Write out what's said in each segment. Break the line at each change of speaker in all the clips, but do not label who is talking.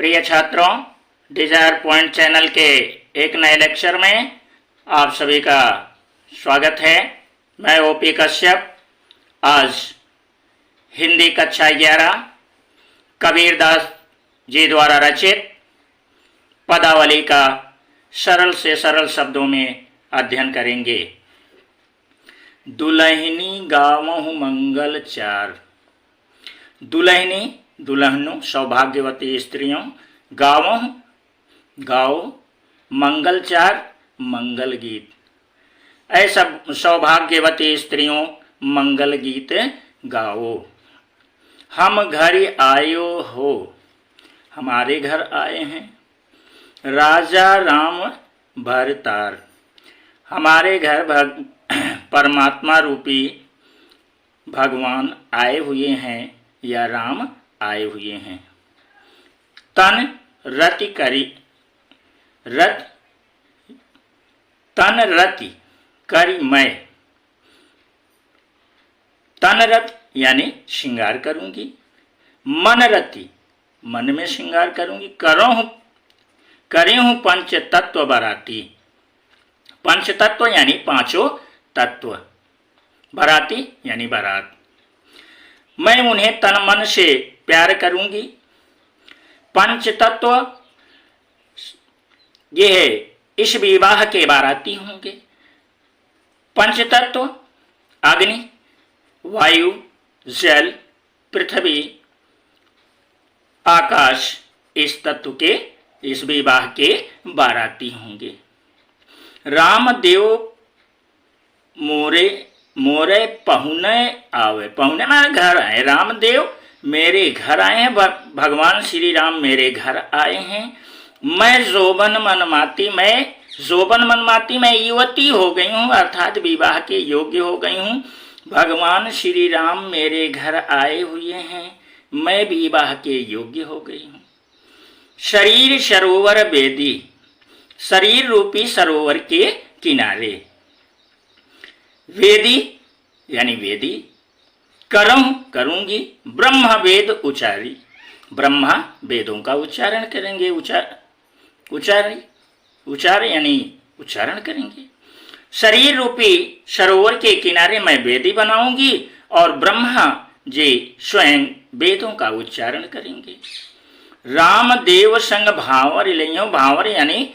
प्रिय छात्रों, Dzire point channel के एक नए लेक्चर में आप सभी का स्वागत है। मैं ओपी कश्यप आज हिंदी कक्षा 11 कबीरदास जी द्वारा रचित पदावली का सरल से सरल शब्दों में अध्ययन करेंगे। दुल्हनी गावहु मंगल चार। दुल्हनी दुल्हनों सौभाग्यवती स्त्रियों, गावों गाओ, मंगल चार मंगल गीत। ऐसा सौभाग्यवती स्त्रियों मंगल गीत गाओ। हम घर आयो हो, हमारे घर आए हैं राजा राम भरतार। हमारे घर परमात्मा रूपी भगवान आए हुए हैं या राम आए हुए हैं। तन रति करी तन रति करी मैं। तन रत यानी श्रृंगार करूंगी, मन रति मन में श्रृंगार करूंगी, करी हूं पंच तत्व बराती। पंच तत्व यानी पांचों तत्व, बराती यानी बारात। मैं उन्हें तन मन से प्यार करूंगी। पंच तत्व ये है, इस विवाह के बाराती होंगे। पंच तत्व अग्नि, वायु, जल, पृथ्वी, आकाश, इस तत्व के इस विवाह के बाराती होंगे। रामदेव मोरे मोरे पहुने आवे। पहुने माने घर आए। रामदेव मेरे घर आए हैं, भगवान श्री राम मेरे घर आए हैं। मैं जोबन मनमाती मैं युवती हो गई हूँ, अर्थात विवाह के योग्य हो गई हूँ। भगवान श्री राम मेरे घर आए हुए हैं, मैं विवाह के योग्य हो गई हूँ। शरीर सरोवर वेदी, शरीर रूपी सरोवर के किनारे। वेदी यानी वेदी, करूंगी। ब्रह्म वेद उचारी, ब्रह्मा वेदों का उच्चारण करेंगे। उचार यानी उच्चारण करेंगे। शरीर रूपी सरोवर के किनारे मैं वेदी बनाऊंगी और ब्रह्मा जी स्वयं वेदों का उच्चारण करेंगे। रामदेव संग भावर लियो। भावर यानी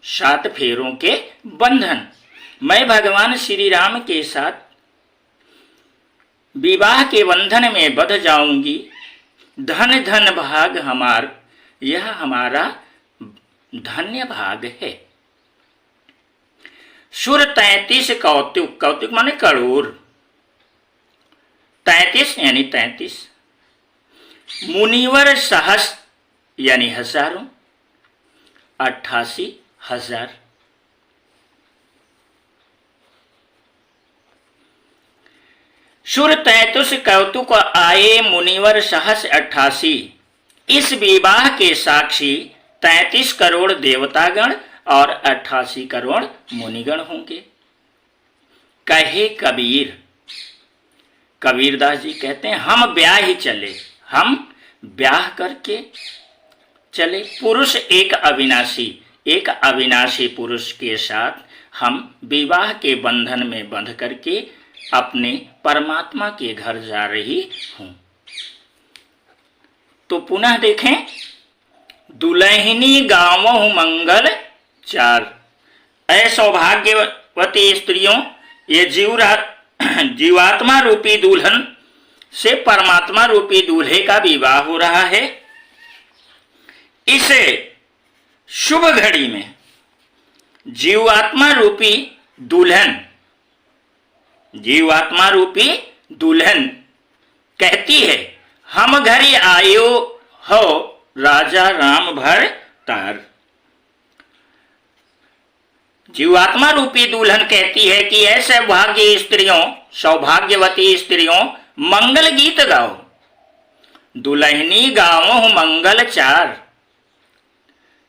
7 फेरों के बंधन। मैं भगवान श्री राम के साथ विवाह के बंधन में बंध जाऊंगी। धन धन भाग हमार, यह हमारा धन्य भाग है। सुर 33 कौतुक, कौतुक माने करोड़। 33 यानी 33। मुनिवर सहस यानी हजारों, 88,000। सुर 33 कौतुक आए, मुनिवर सहस 88। इस विवाह के साक्षी 33 करोड़ देवतागण और 88 करोड़ मुनिगण होंगे। कहे कबीर, कबीरदास जी कहते हैं हम ब्याह ही चले, हम ब्याह करके चले। पुरुष एक अविनाशी पुरुष के साथ हम विवाह के बंधन में बंध करके अपने परमात्मा के घर जा रही हूं। तो पुनः देखें, दुल्हनी गावहु मंगल चार। ऐ सौभाग्यवती स्त्रियों, ये जीवात्मा रूपी दुल्हन से परमात्मा रूपी दूल्हे का विवाह हो रहा है। इसे शुभ घड़ी में जीवात्मा रूपी दुल्हन कहती है, हम घर आयो हो राजा राम भर तार। जीवात्मा रूपी दुल्हन कहती है कि ऐसे सौभाग्यवती स्त्रियों मंगल गीत गाओ। दुल्हनी गाओ मंगल चार।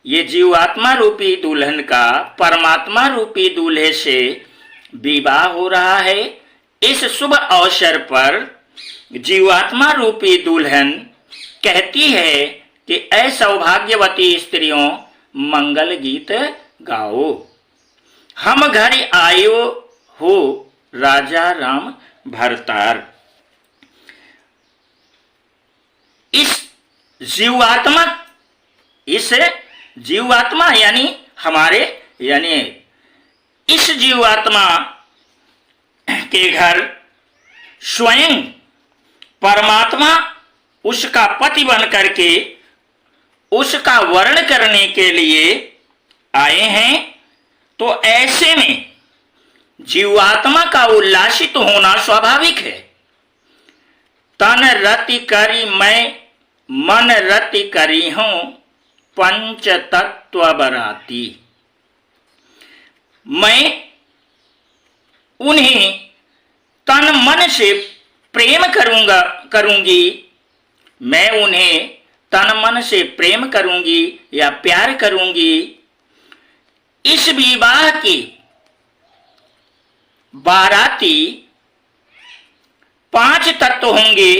ये जीवात्मा रूपी दुल्हन का परमात्मा रूपी दूल्हे से विवाह हो रहा है। इस शुभ अवसर पर जीवात्मा रूपी दुल्हन कहती है कि ऐ सौभाग्यवती स्त्रियों मंगल गीत गाओ। हम घर आयो हो राजा राम भरतार। इस जीवात्मा यानी हमारे यानी इस जीवात्मा के घर स्वयं परमात्मा उसका पति बन करके उसका वर्ण करने के लिए आए हैं। तो ऐसे में जीवात्मा का उल्लासित होना स्वाभाविक है। तन रति करी मैं मन रति करी हूं पंच तत्व बराती। मैं उन्हें तन मन से प्रेम करूंगी। मैं उन्हें तन मन से प्रेम करूंगी या प्यार करूंगी। इस विवाह की बाराती 5 तत्व होंगे।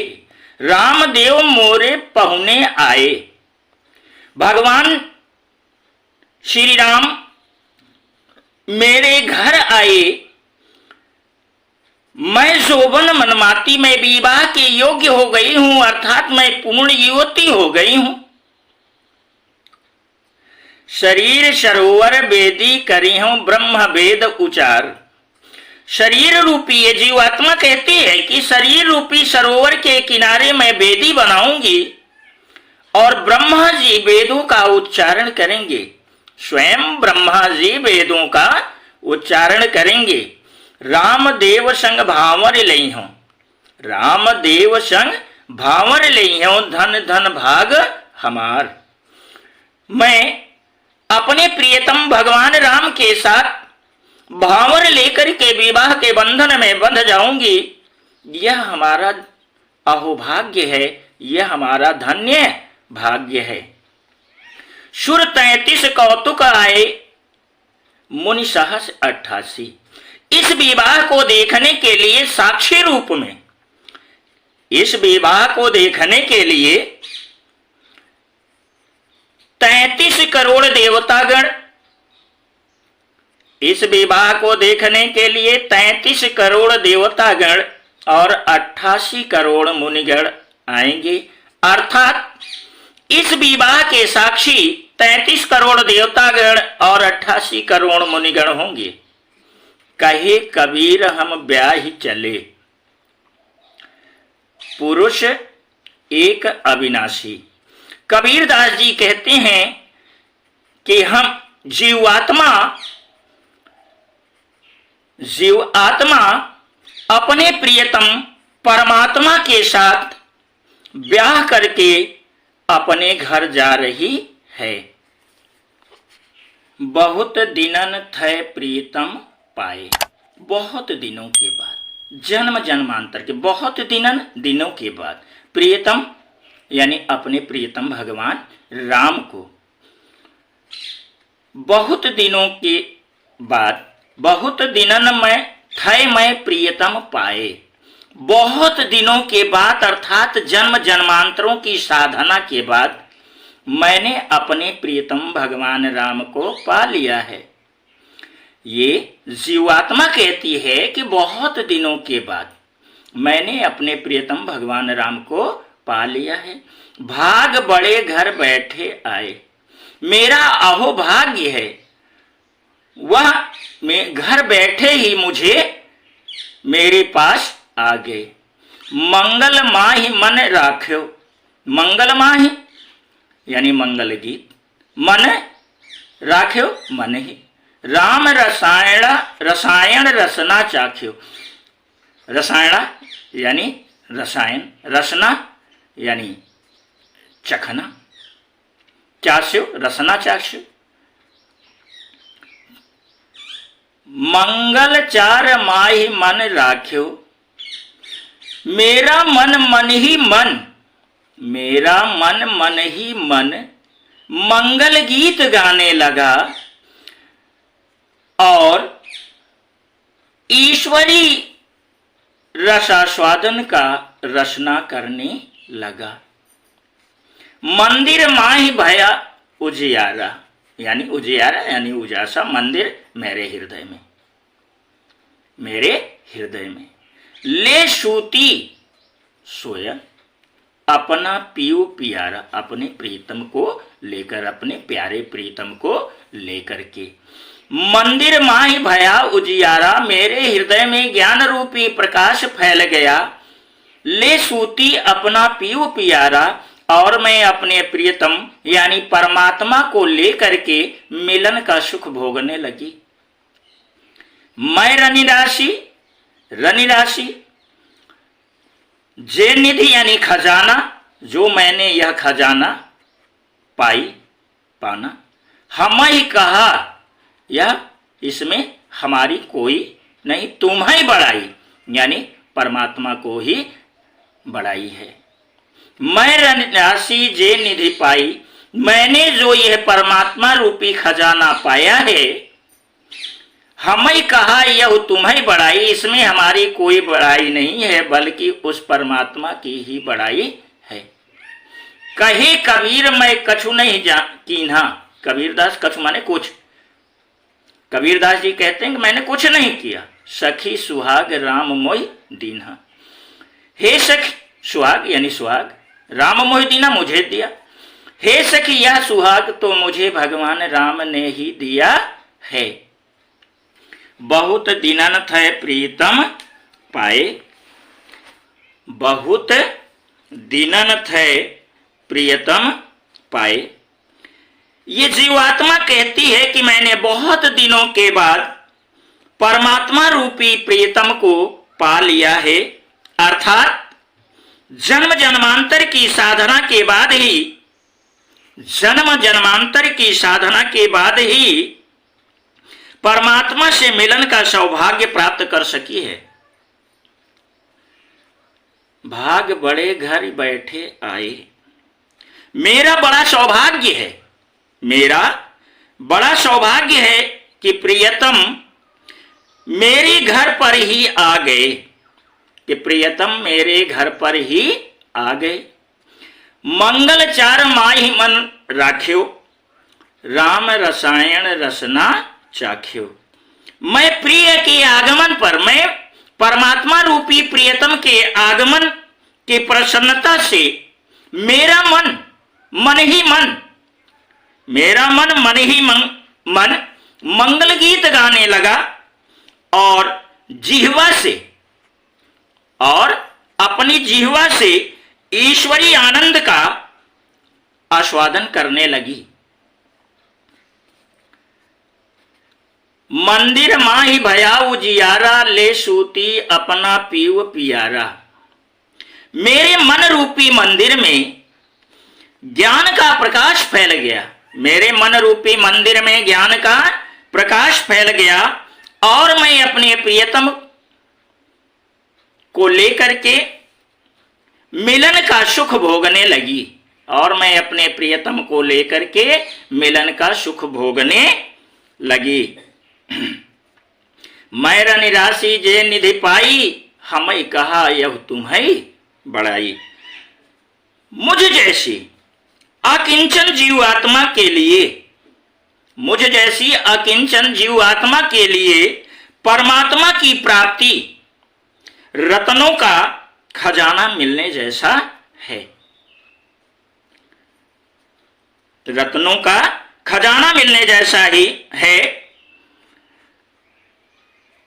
रामदेव मोरे पहुने आए। भगवान श्री राम मेरे घर आए। मैं शोभन मनमाती में विवाह के योग्य हो गई हूं, अर्थात मैं पूर्ण युवती हो गई हूं। शरीर सरोवर वेदी करी हूं ब्रह्म वेद उचार। शरीर रूपी ये जीवात्मा कहती है कि शरीर रूपी सरोवर के किनारे मैं वेदी बनाऊंगी और ब्रह्मा जी वेदों का उच्चारण करेंगे। स्वयं ब्रह्मा जी वेदों का उच्चारण करेंगे। रामदेव संग भावर लई हूं। रामदेव संग भावर लई हूं धन धन भाग हमार। मैं अपने प्रियतम भगवान राम के साथ भावर लेकर के विवाह के बंधन में बंध जाऊंगी। यह हमारा अहोभाग्य है, यह हमारा धन्य भाग्य है। सुर 33 कौतुक आए मुनि सहस 88। इस विवाह को देखने के लिए साक्षी रूप में, इस विवाह को देखने के लिए 33 करोड़ देवतागण, इस विवाह को देखने के लिए 33 करोड़ देवतागण और 88 करोड़ मुनिगण आएंगे। अर्थात इस विवाह के साक्षी 33 करोड़ देवतागण और 88 करोड़ मुनिगण होंगे। कहे कबीर हम ब्याह चले। पुरुष एक अविनाशी। कबीरदास जी कहते हैं कि हम जीवात्मा अपने प्रियतम परमात्मा के साथ ब्याह करके अपने घर जा रही है। बहुत दिनन थे प्रियतम पाए। बहुत दिनों के बाद, जन्म जन्मांतर के बहुत दिनों के बाद प्रियतम यानी अपने प्रियतम भगवान राम को बहुत दिनों के बाद, बहुत दिनन में थे मैं प्रियतम पाए। बहुत दिनों के बाद अर्थात जन्म जन्मांतरों की साधना के बाद मैंने अपने प्रियतम भगवान राम को पा लिया है। ये जीवात्मा कहती है कि बहुत दिनों के बाद मैंने अपने प्रियतम भगवान राम को पा लिया है। भाग बड़े घर बैठे आए। मेरा अहोभाग्य है, वह मैं घर बैठे ही मुझे मेरे पास आ गए। मंगल माही मन राख्यो। मंगल माही यानी मंगल गीत, मन राख्यो मन ही। राम रसायन रसना चाख्यो। रसायना यानी रसायन, रसना यानी चखना, चास्यो रसना चास्यो। मंगल चार माही मन राख्यो। मेरा मन मन ही मन, मेरा मन मन ही मन मंगल गीत गाने लगा और ईश्वरी रसास्वादन का रचना करने लगा। मंदिर माहि भया उजियारा, यानी उजियारा यानी उजासा, मंदिर मेरे हृदय में, मेरे हृदय में। ले सूती सोया अपना पियो पियारा, अपने प्रीतम को लेकर, अपने प्यारे प्रीतम को लेकर के। मंदिर माहि भया उजियारा, मेरे हृदय में ज्ञान रूपी प्रकाश फैल गया। ले सूती अपना पियो पियारा, और मैं अपने प्रियतम यानी परमात्मा को लेकर के मिलन का सुख भोगने लगी। मैं रनिराशि, रनिराशि जे निधि यानी खजाना, जो मैंने यह खजाना पाई पाना। हम ही कहा, यह इसमें हमारी कोई नहीं, तुम ही बड़ाई, यानी परमात्मा को ही बड़ाई है। मैं रनिराशि जे निधि पाई, मैंने जो यह परमात्मा रूपी खजाना पाया है। हम ही कहा यह तुम्हें बड़ाई, इसमें हमारी कोई बड़ाई नहीं है, बल्कि उस परमात्मा की ही बड़ाई है। कहे कबीर मैं कछु नहीं कीन्हा, कबीरदास, कछु माने कुछ, कबीरदास जी कहते हैं कि मैंने कुछ नहीं किया। सखी सुहाग राम मोहि दीन्हा, हे सखी, सुहाग यानी सुहाग, राम मोहि दीन्हा मुझे दिया। हे सखी यह सुहाग तो मुझे भगवान राम ने ही दिया है। बहुत दिनन थे प्रीतम पाए, बहुत दिनन थे प्रियतम पाए। ये जीवात्मा कहती है कि मैंने बहुत दिनों के बाद परमात्मा रूपी प्रियतम को पा लिया है, अर्थात जन्म जन्मांतर की साधना के बाद ही, जन्म जन्मांतर की साधना के बाद ही परमात्मा से मिलन का सौभाग्य प्राप्त कर सकी है। भाग बड़े घर बैठे आए, मेरा बड़ा सौभाग्य है, मेरा बड़ा सौभाग्य है कि प्रियतम मेरे घर पर ही आ गए, कि प्रियतम मेरे घर पर ही आ गए। मंगल चार माहि मन राख्यो, राम रसायन रसना चाख्यो। मैं प्रिय के आगमन पर, मैं परमात्मा रूपी प्रियतम के आगमन की प्रसन्नता से मेरा मन, मन ही मन, मेरा मन, मन ही मन मंगल गीत गाने लगा, और जिह्वा से, और अपनी जिह्वा से ईश्वरी आनंद का आस्वादन करने लगी। मंदिर माहि भया उजियारा, ले सूती अपना पीव पियारा। मेरे मन रूपी मंदिर में ज्ञान का प्रकाश फैल गया, मेरे मन रूपी मंदिर में ज्ञान का प्रकाश फैल गया, और मैं अपने प्रियतम को लेकर के मिलन का सुख भोगने लगी, और मैं अपने प्रियतम को लेकर के मिलन का सुख भोगने लगी। मैं रनिराशि जे निधि पाई, हमें कहा यह तुम्हें बड़ाई। मुझ जैसी अकिंचन जीव आत्मा के लिए, मुझ जैसी अकिंचन जीव आत्मा के लिए परमात्मा की प्राप्ति रत्नों का खजाना मिलने जैसा है, रत्नों का खजाना मिलने जैसा ही है।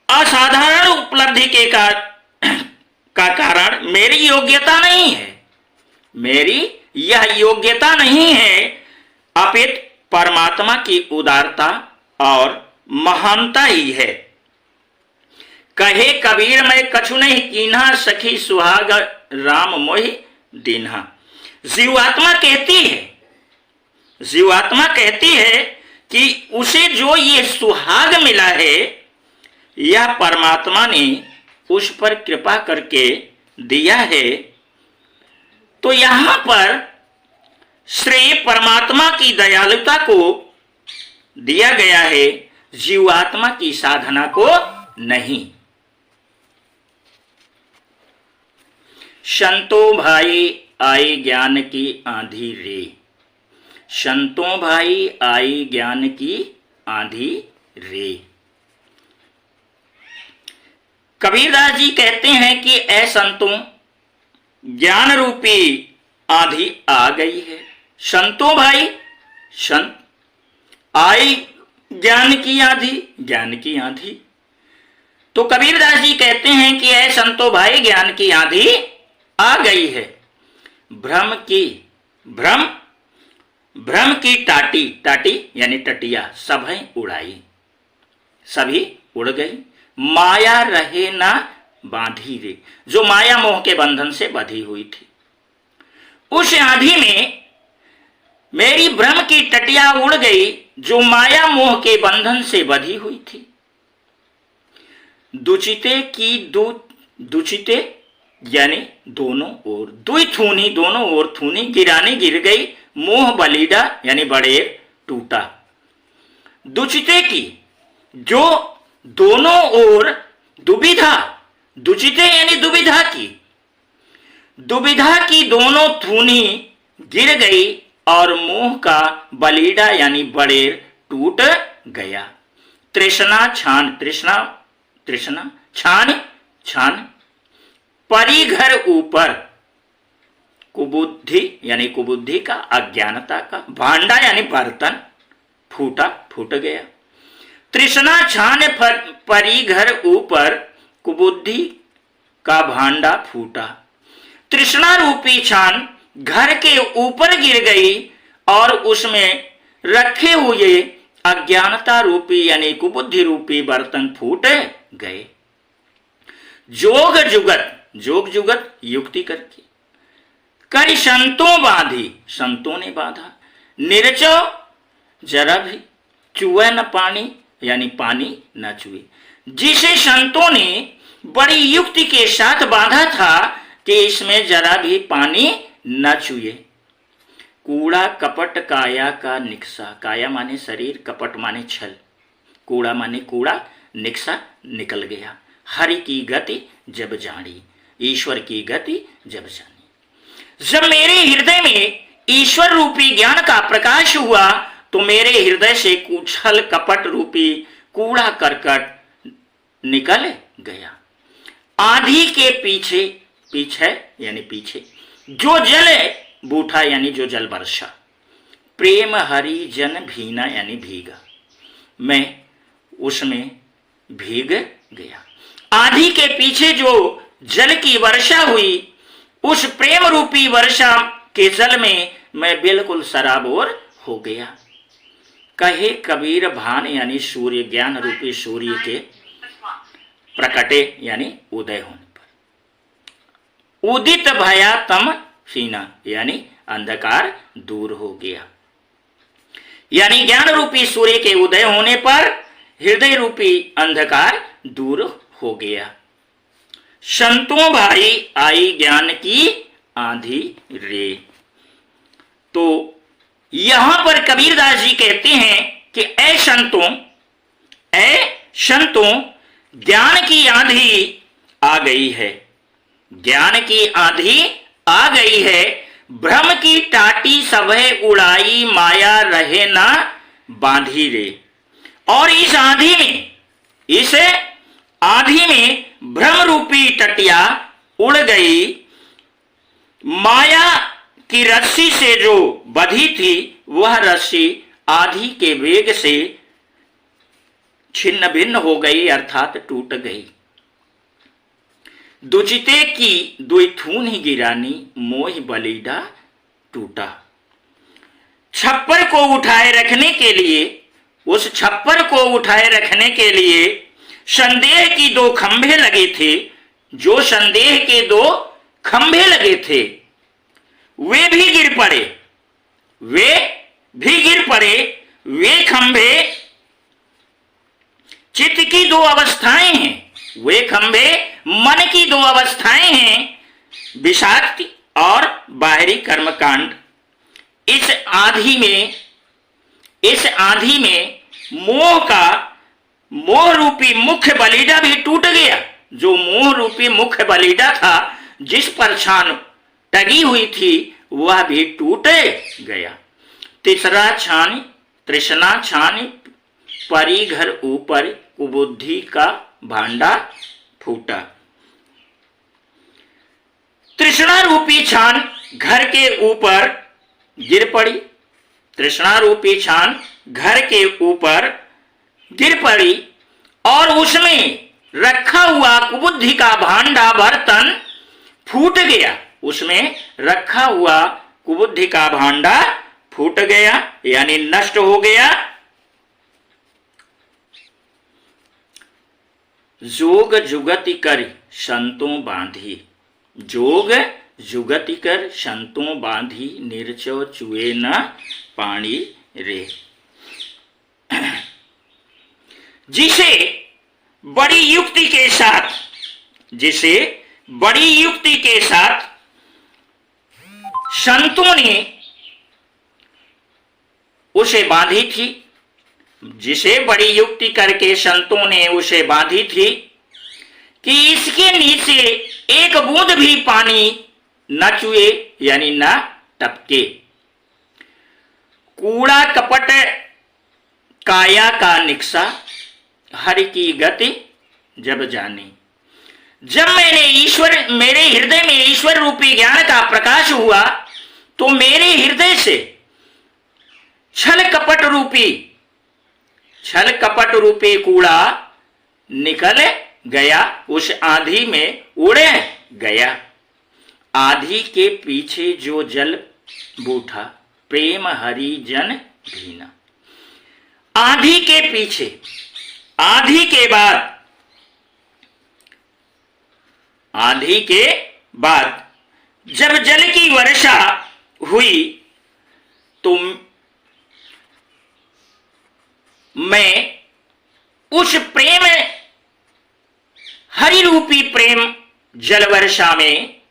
असाधारण उपलब्धि के का कारण मेरी योग्यता नहीं है, मेरी यह योग्यता नहीं है, अपितु परमात्मा की उदारता और महानता ही है। कहे कबीर मैं कछु नहीं कीन्हा, सखी सुहाग राम मोहि दीन्हा। जीवात्मा कहती है, जीवात्मा कहती है कि उसे जो ये सुहाग मिला है, यह परमात्मा ने उस पर कृपा करके दिया है। तो यहां पर श्रेय परमात्मा की दयालुता को दिया गया है, जीवात्मा की साधना को नहीं। संतो भाई आई ज्ञान की आंधी रे। संतों भाई आई ज्ञान की आंधी रे। कबीरदास जी कहते हैं कि ऐ संतों, ज्ञान रूपी आंधी आ गई है। संतों भाई, संत आई ज्ञान की आंधी, ज्ञान की आंधी। तो कबीरदास जी कहते हैं कि ऐ संतों भाई ज्ञान की आंधी आ गई है। भ्रम की टाटी, टाटी यानी टटिया सभी उड़ाई, सभी उड़ गई। माया रहे ना बांधी रे, जो माया मोह के बंधन से बंधी हुई थी। उस आंधी में मेरी भ्रम की टटिया उड़ गई, जो माया मोह के बंधन से बंधी हुई थी। दुचिते यानी दोनों ओर, दुई थूनी दोनों ओर थूनी, गिरानी गिर गई, मोह बलीडा यानी बड़े टूटा। दुचिते की जो दोनों ओर दुविधा, दुचिते यानी दुविधा की दोनों थूनी गिर गई और मोह का बलीडा यानी बड़ेर टूट गया। तृष्णा छान परिघर ऊपर, कुबुद्धि यानी कुबुद्धि का, अज्ञानता का, भांडा यानी बर्तन फूट गया। तृष्णा छान परिघर ऊपर, कुबुद्धि का भांडा फूटा। तृष्णा रूपी छान घर के ऊपर गिर गई और उसमें रखे हुए अज्ञानता रूपी यानी कुबुद्धि रूपी बर्तन फूट गए। जोग जुगत युक्ति करके कई संतों बांधी, संतों ने बांधा। निर्चो जरा भी चुए न पानी यानी पानी न चुए, जिसे संतों ने बड़ी युक्ति के साथ बांधा था कि इसमें जरा भी पानी न चुए। कूड़ा कपट काया का निक्सा, काया माने शरीर, कपट माने छल, कूड़ा माने कूड़ा, निक्सा निकल गया। हरि की गति जब जानी, ईश्वर की गति जब जानी। जब मेरे हृदय में ईश्वर रूपी ज्ञान का प्रकाश हुआ तो मेरे हृदय से छल कपट रूपी कूड़ा करकट निकल गया। आंधी के पीछे यानी पीछे जो जल बूठा यानी जो जल वर्षा, प्रेम हरि जन भीना यानी भीगा, मैं उसमें भीग गया। आंधी के पीछे जो जल की वर्षा हुई, उस प्रेम रूपी वर्षा के जल में मैं बिल्कुल सराबोर हो गया। कहे कबीर भान यानी सूर्य, ज्ञान रूपी सूर्य के प्रकटे यानी उदय होने पर। उदित भया तम सीना यानी अंधकार दूर हो गया, यानी ज्ञान रूपी सूर्य के उदय होने पर हृदय रूपी अंधकार दूर हो गया। संतों भाई आई ज्ञान की आंधी रे। तो यहां पर कबीरदास जी कहते हैं कि ऐ संतों ज्ञान की आंधी आ गई है, ज्ञान की आंधी आ गई है। भ्रम की टाटी सभे उड़ाई, माया रहे ना बांधी रे। और इस आंधी में भ्रम रूपी टटिया उड़ गई, माया की रस्सी से जो बंधी थी वह रस्सी आंधी के वेग से छिन्न भिन्न हो गई अर्थात टूट गई। दुचिते की दुईथून ही गिरानी, मोह बलीडा टूटा। छप्पर को उठाए रखने के लिए, उस छप्पर को उठाए रखने के लिए संदेह की दो खंभे लगे थे। जो संदेह के दो खंभे लगे थे वे भी गिर पड़े। वे खंभे चित्त की दो अवस्थाएं हैं, वे खंभे मन की दो अवस्थाएं हैं, विषाक्ति और बाहरी कर्मकांड। इस आंधी में मोह रूपी मुख्य बलीडा भी टूट गया। जो मोह रूपी मुख्य बलीडा था, जिस पर छान टगी हुई थी वह भी टूट गया। तीसरा छान तृष्णा छान परी घर ऊपर कुबुद्धि का भांडा फूटा। तृष्णा रूपी छान घर के ऊपर गिर पड़ी। तृष्णा रूपी छान घर के ऊपर गिर पड़ी और उसमें रखा हुआ कुबुद्धि का भांडा बर्तन फूट गया। उसमें रखा हुआ कुबुद्धि का भांडा फूट गया यानी नष्ट हो गया। जोग जुगति कर संतों बांधी, जोग जुगति कर संतों बांधी, निर्चो चुए न पानी रे। जिसे बड़ी युक्ति के साथ, जिसे बड़ी युक्ति के साथ संतों ने उसे बांधी थी, जिसे बड़ी युक्ति करके संतों ने उसे बांधी थी कि इसके नीचे एक बूंद भी पानी न चुए यानी न टपके। कूड़ा कपट काया का निक्सा, हरि की गति जब जानी। जब मेरे हृदय में ईश्वर रूपी ज्ञान का प्रकाश हुआ तो मेरे हृदय से छल कपट रूपी कूड़ा निकल गया, उस आंधी में उड़ गया। आंधी के पीछे जो जल बूठा, प्रेम हरि जन भीना। आंधी के पीछे, आंधी के बाद जब जल की वर्षा हुई तो मैं उस प्रेम, हरि रूपी प्रेम जल वर्षा में,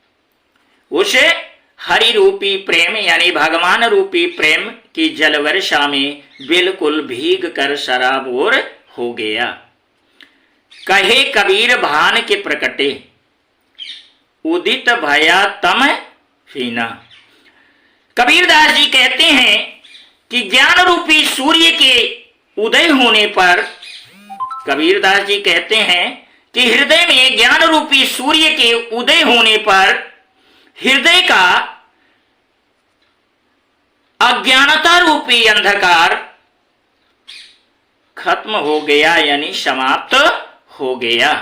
उस हरि रूपी प्रेम यानी भगवान रूपी प्रेम की जल वर्षा में बिल्कुल भीग कर सराबोर हो गया। कहे कबीर भान के प्रकटे, उदित भया तम फीना। कबीरदास जी कहते हैं कि ज्ञान रूपी सूर्य के उदय होने पर, कबीरदास जी कहते हैं कि हृदय में ज्ञान रूपी सूर्य के उदय होने पर हृदय का अज्ञानता रूपी अंधकार खत्म हो गया यानी समाप्त हो गया।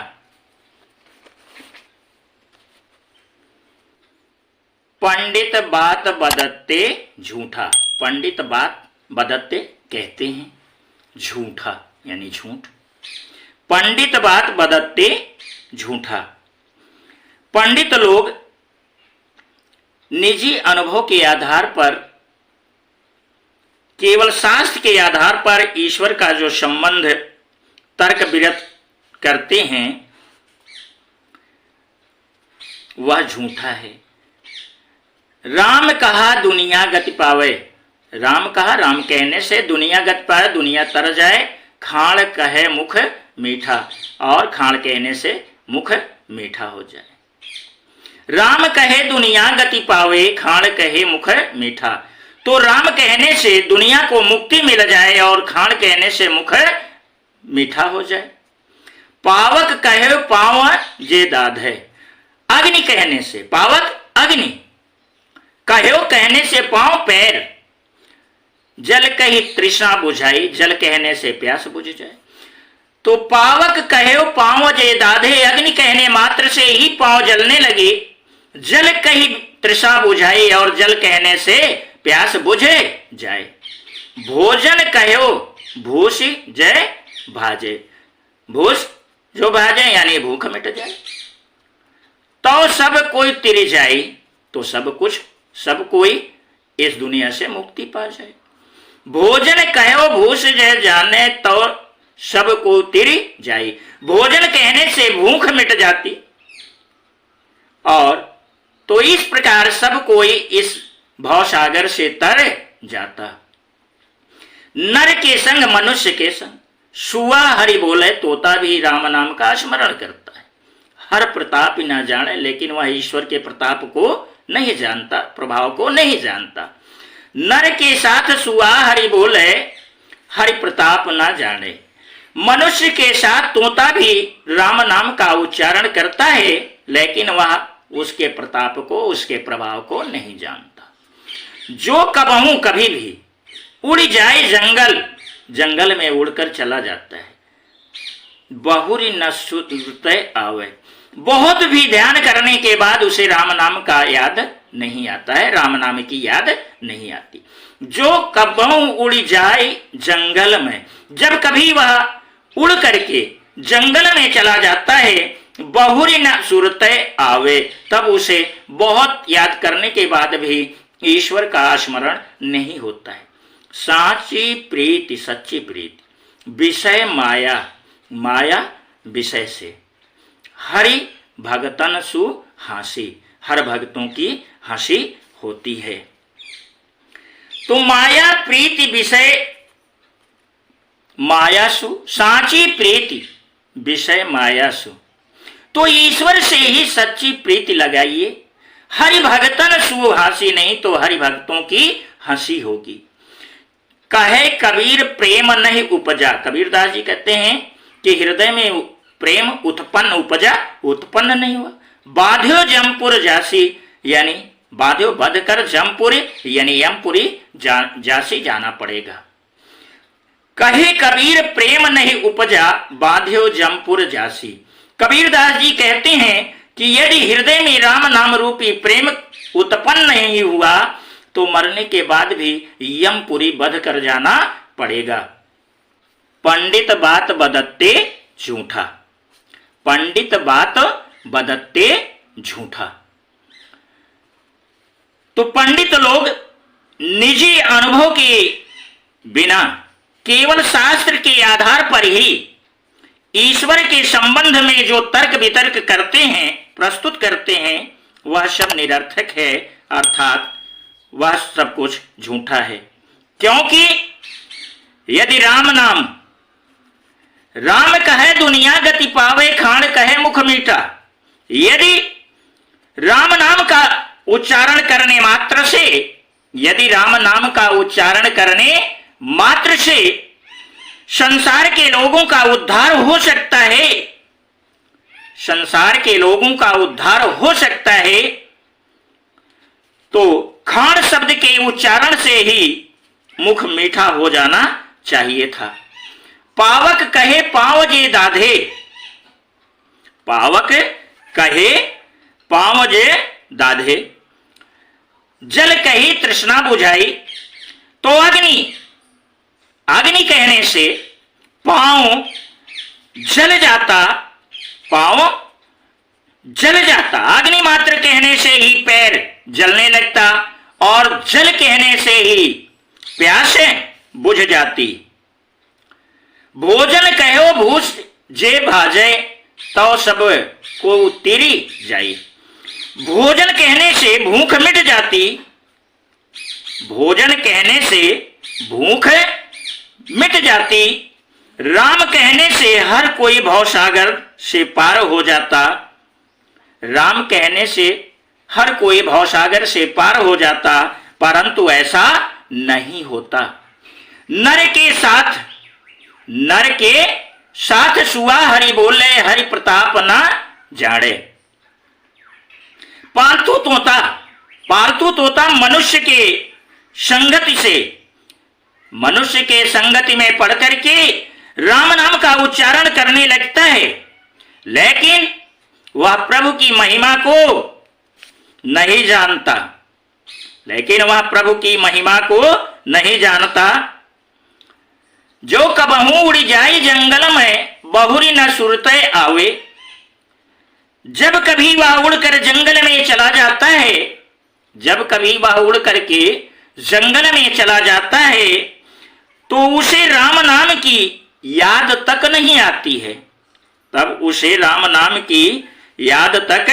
पंडित बात बदत्ते झूठा, पंडित बात बदत्ते कहते हैं झूठा यानी झूठ। पंडित बात बदत्ते झूठा। पंडित लोग निजी अनुभव के आधार पर, केवल शास्त्र के आधार पर ईश्वर का जो संबंध तर्क विरत करते हैं वह झूठा है। राम कहा दुनिया गति पावे, राम कहा, राम कहने से दुनिया गति पाए, दुनिया तर जाए। खाण कहे मुख मीठा, और खाण कहने से मुख मीठा हो जाए। राम कहे दुनिया गति पावे, खाण कहे मुख मीठा। तो राम कहने से दुनिया को मुक्ति मिल जाए और खाण कहने से मुख मीठा हो जाए। पावक कहे पाव जे दाद है, अग्नि कहने से पावक अग्नि, कहो कहने से पांव पैर। जल कही तृष्णा बुझाई, जल कहने से प्यास बुझ जाए। तो पावक कहो पांव जे दाधे, अग्नि कहने मात्र से ही पांव जलने लगे। जल कही तृष्णा बुझाई और जल कहने से प्यास बुझे जाए। भोजन कहो भूष जय भाजे, भूष जो भाजे यानी भूख मिट जाए। तो सब कोई तिर जाए, तो सब कोई इस दुनिया से मुक्ति पा जाए। भोजन कहो भूष जय जाने, तो सब को तिर जाए। भोजन कहने से भूख मिट जाती और तो इस प्रकार सब कोई इस भवसागर से तर जाता। नर के संग मनुष्य के संग, सुआ हरि बोले तोता भी राम नाम का स्मरण करता है। हर प्रताप न जाने, लेकिन वह ईश्वर के प्रताप को नहीं जानता, प्रभाव को नहीं जानता। नर के साथ सुआ हरि बोले, हरि प्रताप ना जाने। मनुष्य के साथ तोता भी राम नाम का उच्चारण करता है, लेकिन वह उसके प्रताप को, उसके प्रभाव को नहीं जानता। जो कबहू कभी भी उड़ जाए जंगल में उड़कर चला जाता है। बहुरी न सुरते आवे, बहुत भी ध्यान करने के बाद उसे राम नाम का याद नहीं आता है, राम नाम की याद नहीं आती। जो कबहू उड़ जाए जंगल में, जब कभी वह उड़ करके जंगल में चला जाता है, बहुरी न सुरते आवे, तब उसे बहुत याद करने के बाद भी ईश्वर का स्मरण नहीं होता है। साची प्रीति, सच्ची प्रीति, विषय माया, माया विषय से, हरि भगतन सु हासी, हर भक्तों की हंसी होती है। तो माया प्रीति विषय मायासु, साची प्रीति विषय मायासु, तो ईश्वर से ही सच्ची प्रीति लगाइए। हरि भगतन सु हासी, नहीं तो हरि भक्तों की हंसी होगी। कहे कबीर प्रेम नहीं उपजा, कबीरदास जी कहते हैं कि हृदय में प्रेम उत्पन्न उपजा, उत्पन्न नहीं हुआ। बाध्यो जमपुर जासी, यानी बाध्यो बध कर जमपुर यानी यमपुरी जासी जाना पड़ेगा। कहे कबीर प्रेम नहीं उपजा, बाध्यो जमपुर जासी। कबीरदास जी कहते हैं कि यदि हृदय में राम नाम रूपी प्रेम उत्पन्न नहीं हुआ तो मरने के बाद भी यमपुरी बध कर जाना पड़ेगा। पंडित बात बदत्ते झूठा, पंडित बात बदत्ते झूठा। तो पंडित लोग निजी अनुभव के बिना केवल शास्त्र के आधार पर ही ईश्वर के संबंध में जो तर्क वितर्क करते हैं, प्रस्तुत करते हैं, वह सब निरर्थक है, अर्थात वह सब कुछ झूठा है। क्योंकि यदि राम नाम, राम कहे दुनिया गति पावे, खाण कहे मुख मीठा, यदि राम नाम का उच्चारण करने मात्र से, यदि राम नाम का उच्चारण करने मात्र से संसार के लोगों का उद्धार हो सकता है, संसार के लोगों का उद्धार हो सकता है, तो खाण शब्द के उच्चारण से ही मुख मीठा हो जाना चाहिए था। पावक कहे पांव जे दाधे, पावक कहे पांव जे दाधे, जल कही तृष्णा बुझाई, तो अग्नि, अग्नि कहने से पांव जल जाता, पांव जल जाता, अग्नि मात्र कहने से ही पैर जलने लगता, और जल कहने से ही प्यास बुझ जाती। भोजन कहो भूस जे भाजे, तो सब को तिरी जाई, भोजन कहने से भूख मिट जाती, भोजन कहने से भूख मिट जाती, राम कहने से हर कोई भवसागर से पार हो जाता, राम कहने से हर कोई भवसागर से पार हो जाता, परंतु ऐसा नहीं होता। नर के साथ सुआ हरि बोले, हरि प्रताप ना जाड़े। पालतू तोता मनुष्य के संगति से, मनुष्य के संगति में पढ़ करके राम नाम का उच्चारण करने लगता है, लेकिन वह प्रभु की महिमा को नहीं जानता, लेकिन वह प्रभु की महिमा को नहीं जानता। जो कबहू उड़ जाए जंगल में, बहुरी न सुरते आवे, जब कभी वह उड़कर जंगल में चला जाता है, जब कभी वह उड़ करके जंगल में चला जाता है, तो उसे राम नाम की याद तक नहीं आती है, तब उसे राम नाम की याद तक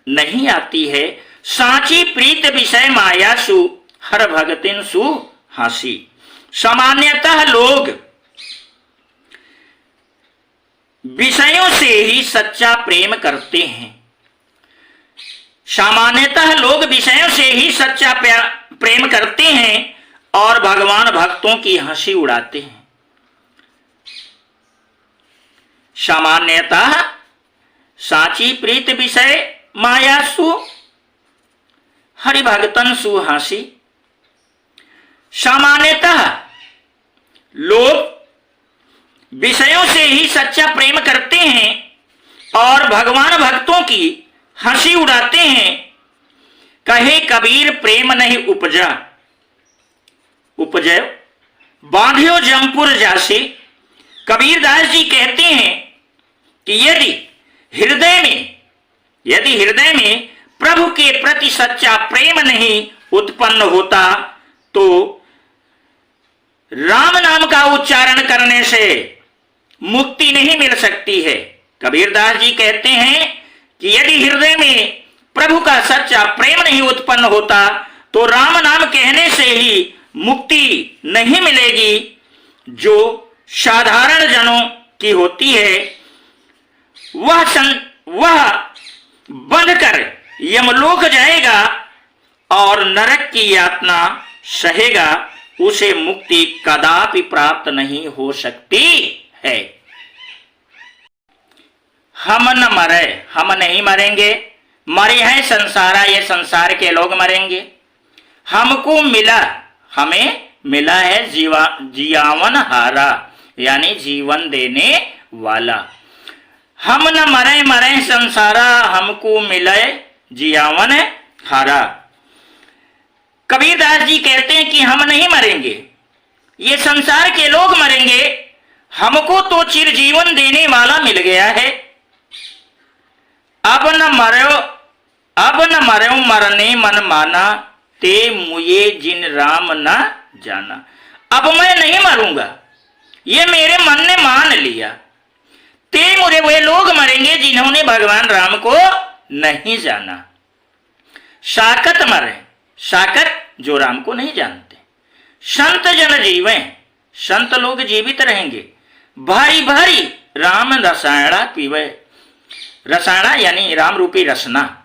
नहीं आती है। साची प्रीत विषय मायासु, हर भगतिन सु हासी। सामान्यतः लोग विषयों से ही सच्चा प्रेम करते हैं। सामान्यतः लोग विषयों से ही सच्चा प्रेम करते हैं और भगवान भक्तों की हंसी उड़ाते हैं। सामान्यतः साची प्रीत विषय मायासु हरिभगतन सुहासी। सामान्यतः लोग विषयों से ही सच्चा प्रेम करते हैं और भगवान भक्तों की हंसी उड़ाते हैं। कहे कबीर प्रेम नहीं उपजा, उपजय बांधियो जमपुर जासे। कबीरदास जी कहते हैं कि यदि हृदय में प्रभु के प्रति सच्चा प्रेम नहीं उत्पन्न होता तो राम नाम का उच्चारण करने से मुक्ति नहीं मिल सकती है। कबीरदास जी कहते हैं कि यदि हृदय में प्रभु का सच्चा प्रेम नहीं उत्पन्न होता तो राम नाम कहने से ही मुक्ति नहीं मिलेगी, जो साधारण जनों की होती है। वह बंधकर यमलोक जाएगा और नरक की यातना सहेगा, उसे मुक्ति कदापि प्राप्त नहीं हो सकती है। हम न मरे, हम नहीं मरेंगे, मरे हैं संसारा, ये संसार के लोग मरेंगे। हमको मिला, हमें मिला है जियावन हारा, यानी जीवन देने वाला। हम न मरे, मरे संसारा, हमको मिले जियावन हारा। कबीरदास जी कहते हैं कि हम नहीं मरेंगे, ये संसार के लोग मरेंगे, हमको तो चिरजीवन देने वाला मिल गया है। अब न मरो मरने मन माना, ते मुझे जिन राम न जाना। अब मैं नहीं मरूंगा, ये मेरे मन ने मान लिया। ते मुझे वे लोग मरेंगे जिन्होंने भगवान राम को नहीं जाना। साकत मरे, साकत जो राम को नहीं जानते। संत जन जीवे, संत लोग जीवित रहेंगे। भारी भारी राम रसायना पीवे, रसायना यानी राम रूपी रसना,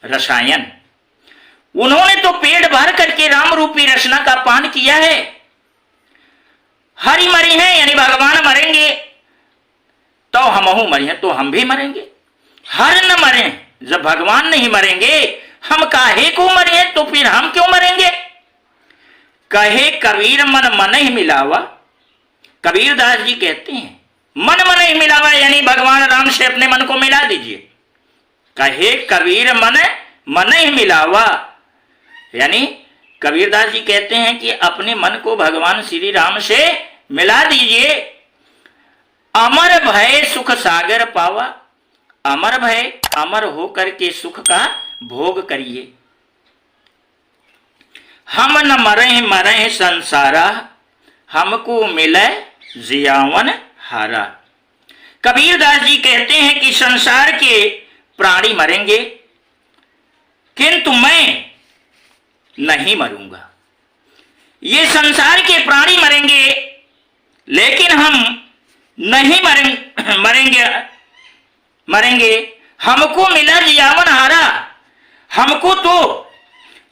रसायन। उन्होंने तो पेट भर करके राम रूपी रसना का पान किया है। हरि मरी हैं यानी भगवान मरेंगे तो हमहू मरे हैं तो हम भी मरेंगे। हर न मरे, जब भगवान नहीं मरेंगे हम काहे को मरे, तो फिर हम क्यों मरेंगे। कहे कबीर मन मन ही मिलावा। कबीरदास जी कहते हैं मन मन ही मिलावा, यानी भगवान राम से अपने मन को मिला दीजिए। कहे कबीर मन मन ही मिलावा, यानी कबीरदास जी कहते हैं कि अपने मन को भगवान श्री राम से मिला दीजिए। अमर भय सुख सागर पावा, अमर भय, अमर होकर के सुख का भोग करिए। हम न मरे मरे संसारा, हमको मिले जियावन हारा। कबीरदास जी कहते हैं कि संसार के प्राणी मरेंगे किंतु मैं नहीं मरूंगा। ये संसार के प्राणी मरेंगे लेकिन हम नहीं मरेंगे। हमको मिला जियावन हारा, हमको तो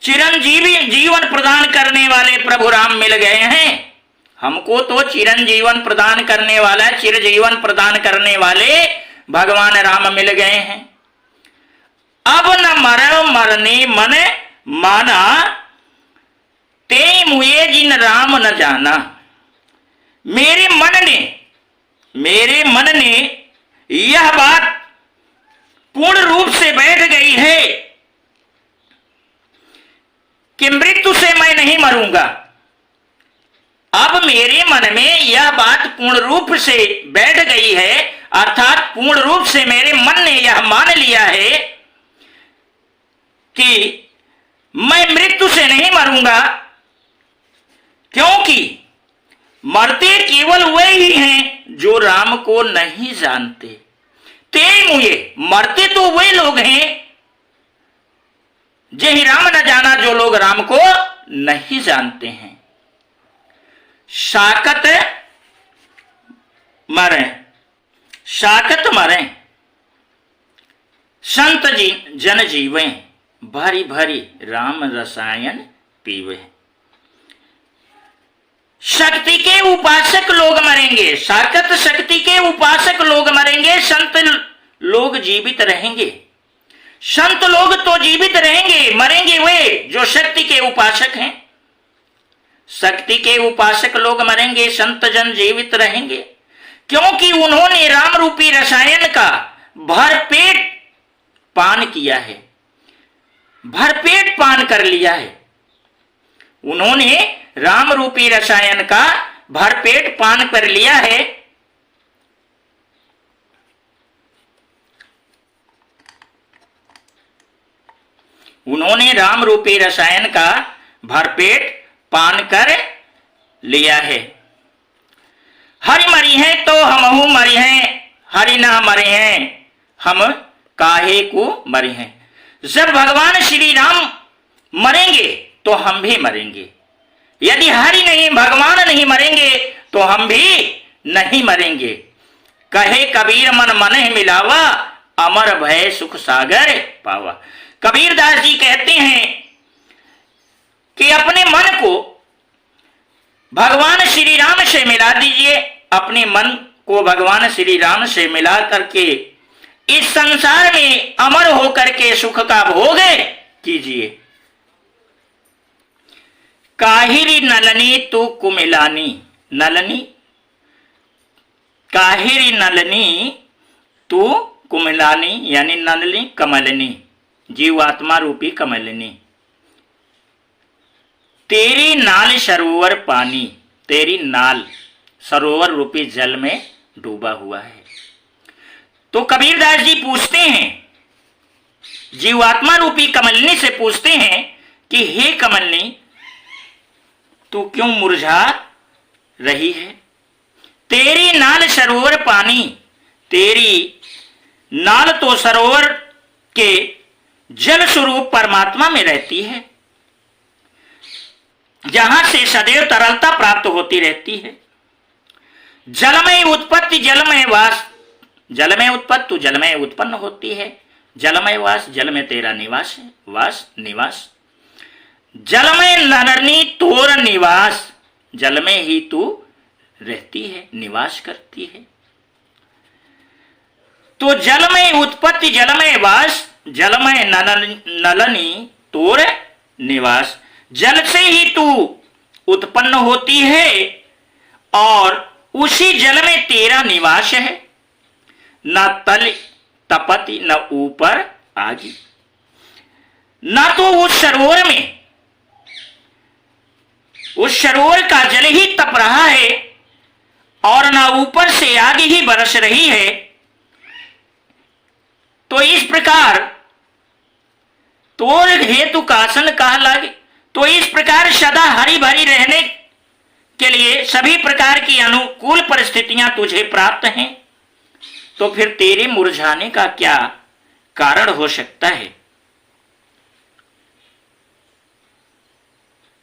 चिरंजीवी जीवन प्रदान करने वाले प्रभु राम मिल गए हैं। हमको तो चिरंजीवन प्रदान करने वाला, चिरजीवन प्रदान करने वाले भगवान राम मिल गए हैं। अब न मरो मरने मन माना, ते मुझे जिन राम न जाना। मेरे मन ने यह बात पूर्ण रूप से बैठ गई है कि मृत्यु से मैं नहीं मरूंगा। अब मेरे मन में यह बात पूर्ण रूप से बैठ गई है, अर्थात पूर्ण रूप से मेरे मन ने यह मान लिया है कि मैं मृत्यु से नहीं मरूंगा, क्योंकि मरते केवल वे ही हैं जो राम को नहीं जानते। ते मुझे, मरते तो वे लोग हैं जय राम न जाना, जो लोग राम को नहीं जानते हैं। साकत मरे, साकत मरे, संत जन जीवे, भरी भरी राम रसायन पीवे। शक्ति के उपासक लोग मरेंगे, साकत शक्ति के उपासक लोग मरेंगे, संत लोग जीवित रहेंगे। संत लोग तो जीवित रहेंगे, मरेंगे वे जो शक्ति के उपासक हैं। शक्ति के उपासक लोग मरेंगे, संत जन जीवित रहेंगे, क्योंकि उन्होंने राम रूपी रसायन का भरपेट पान किया है, भरपेट पान कर लिया है। उन्होंने राम रूपी रसायन का भरपेट पान कर लिया है। उन्होंने राम रूपी रसायन का भरपेट पान कर लिया है। हरि मरी हैं तो हमहु मरी हैं, हरि ना मरे हैं हम काहे को मरे हैं। जब भगवान श्री राम मरेंगे तो हम भी मरेंगे। यदि हरि नहीं, भगवान नहीं मरेंगे तो हम भी नहीं मरेंगे। कहे कबीर मन मन मिलावा, अमर भय सुख सागर पावा। कबीरदास जी कहते हैं कि अपने मन को भगवान श्री राम से मिला दीजिए, अपने मन को भगवान श्री राम से मिला करके इस संसार में अमर होकर के सुख का भोग कीजिए। काहिरी नलनी तू कुमिलानी, नलनी काहिरी नलनी तू कुमिलानी, यानी नलनी कमलनी, जीवात्मा रूपी कमलनी। तेरी नाल सरोवर पानी, तेरी नाल सरोवर रूपी जल में डूबा हुआ है। तो कबीरदास जी पूछते हैं, जीवात्मा रूपी कमलनी से पूछते हैं कि हे कमलनी, तू क्यों मुरझा रही है? तेरी नाल सरोवर पानी, तेरी नाल तो सरोवर के जल स्वरूप परमात्मा में रहती है, जहां से सदैव तरलता प्राप्त होती रहती है। जलमय उत्पत्ति जलमय वास, जलमय उत्पत्ति जलमय उत्पन्न होती है। जलमय वास, जल में तेरा निवास है, वास निवास। जलमय नरनी तोर निवास, जल में ही तू रहती है, निवास करती है। तो जलमय उत्पत्ति जलमय वास, जलमय नलनी तोर निवास। जल से ही तू उत्पन्न होती है और उसी जल में तेरा निवास है। न तल तपति न ऊपर आगी, न तो उस सरोवर में, उस सरोवर का जल ही तप रहा है और न ऊपर से आग ही बरस रही है। तो इस प्रकार तोर हेतु कासन कहा लागे। तो इस प्रकार सदा हरी भरी रहने के लिए सभी प्रकार की अनुकूल परिस्थितियां तुझे प्राप्त हैं, तो फिर तेरे मुरझाने का क्या कारण हो सकता है?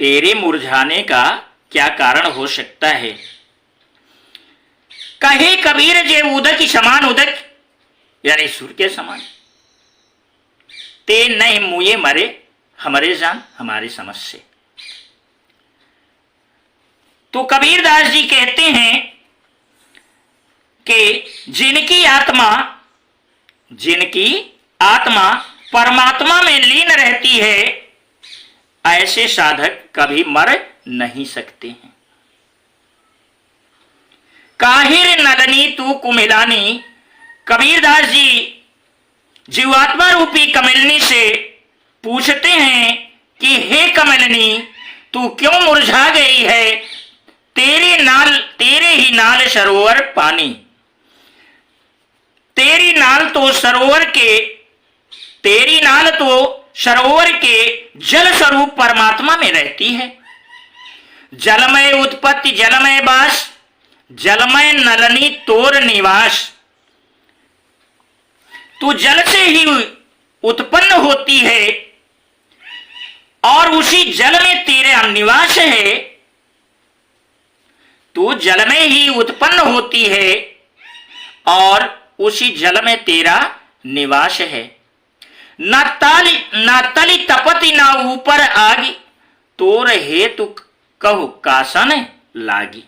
तेरे मुरझाने का क्या कारण हो सकता है? कहे कबीर जे उदक समान उदक, यानी सूर्य के समान, ते नहीं मुए मरे हमारे जान हमारी समझ से। तो कबीरदास जी कहते हैं कि जिनकी आत्मा परमात्मा में लीन रहती है, ऐसे साधक कभी मर नहीं सकते हैं। काहिर नलनी तू कुमिलानी, कबीरदास जी जीवात्मा रूपी कमलनी से पूछते हैं कि हे कमलनी, तू क्यों मुरझा गई है? तेरे ही नाल सरोवर पानी, तेरी नाल तो सरोवर के जल स्वरूप परमात्मा में रहती है। जलमय उत्पत्ति जलमय वास, जलमय नलनी तोर निवास। तू जल से ही उत्पन्न होती है और उसी जल में तेरा निवास है। तू जल में ही उत्पन्न होती है और उसी जल में तेरा निवास है। न तली तपति न ऊपर आगी, तोर हेतु कहु कासन लागी।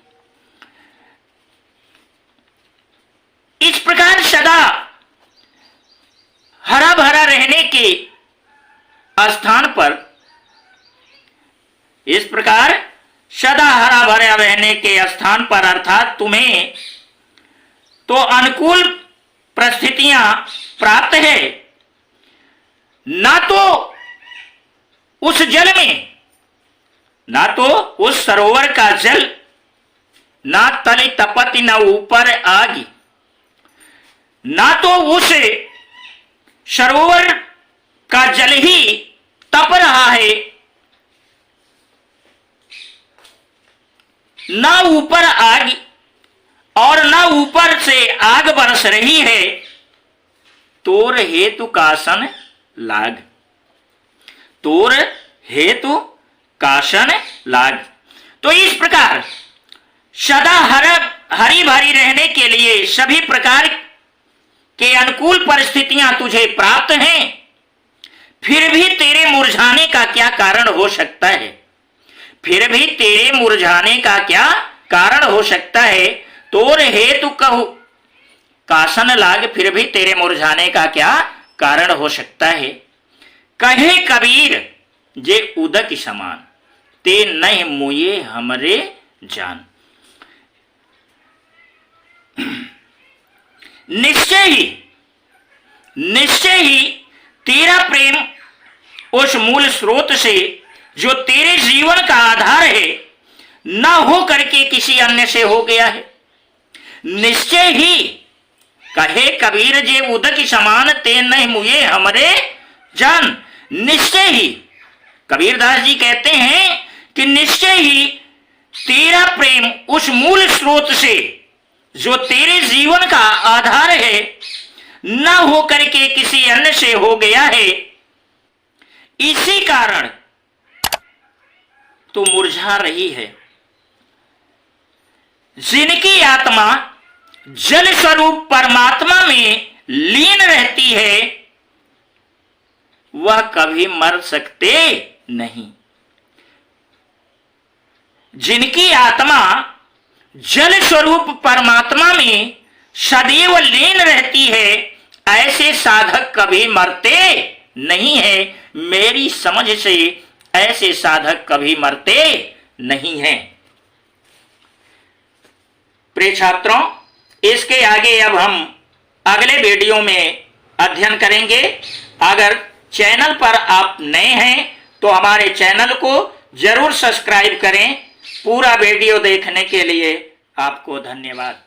इस प्रकार सदा हरा भरा रहने के स्थान पर, इस प्रकार सदा हरा भरा रहने के स्थान पर अर्थात तुम्हें तो अनुकूल परिस्थितियां प्राप्त है, ना तो उस जल में, ना तो उस सरोवर का जल, ना तली तपति न ऊपर आगी, ना तो उस सरोवर का जल ही तप रहा है, ना ऊपर आग और ना ऊपर से आग बरस रही है, तोर हेतु कासन लाग, तोर हेतु कासन लाग। तो इस प्रकार सदा हरी भरी रहने के लिए सभी प्रकार के अनुकूल परिस्थितियां तुझे प्राप्त हैं, फिर भी तेरे मुरझाने का क्या कारण हो सकता है, फिर भी तेरे मुरझाने का क्या कारण हो सकता है, तोर हेतु कहु कासन लाग, फिर भी तेरे मुरझाने का क्या कारण हो सकता है। कहे कबीर जे उदक समान, ते नहीं मुए हमरे जान। निश्चय ही तेरा प्रेम उस मूल स्रोत से जो तेरे जीवन का आधार है, न हो करके किसी अन्य से हो गया है। निश्चय ही कहे कबीर जे उदक समान, ते नहीं मुए हमरे जान। निश्चय ही कबीरदास जी कहते हैं कि निश्चय ही तेरा प्रेम उस मूल स्रोत से जो तेरे जीवन का आधार है, न हो करके किसी अन्य से हो गया है, इसी कारण तो मुरझा रही है। जिनकी आत्मा जल स्वरूप परमात्मा में लीन रहती है, वह कभी मर सकते नहीं। जिनकी आत्मा जल स्वरूप परमात्मा में सदैव लीन रहती है, ऐसे साधक कभी मरते नहीं है। मेरी समझ से ऐसे साधक कभी मरते नहीं हैं। प्रिय छात्रों, इसके आगे अब हम अगले वीडियो में अध्ययन करेंगे। अगर चैनल पर आप नए हैं तो हमारे चैनल को जरूर सब्सक्राइब करें। पूरा वीडियो देखने के लिए आपको धन्यवाद।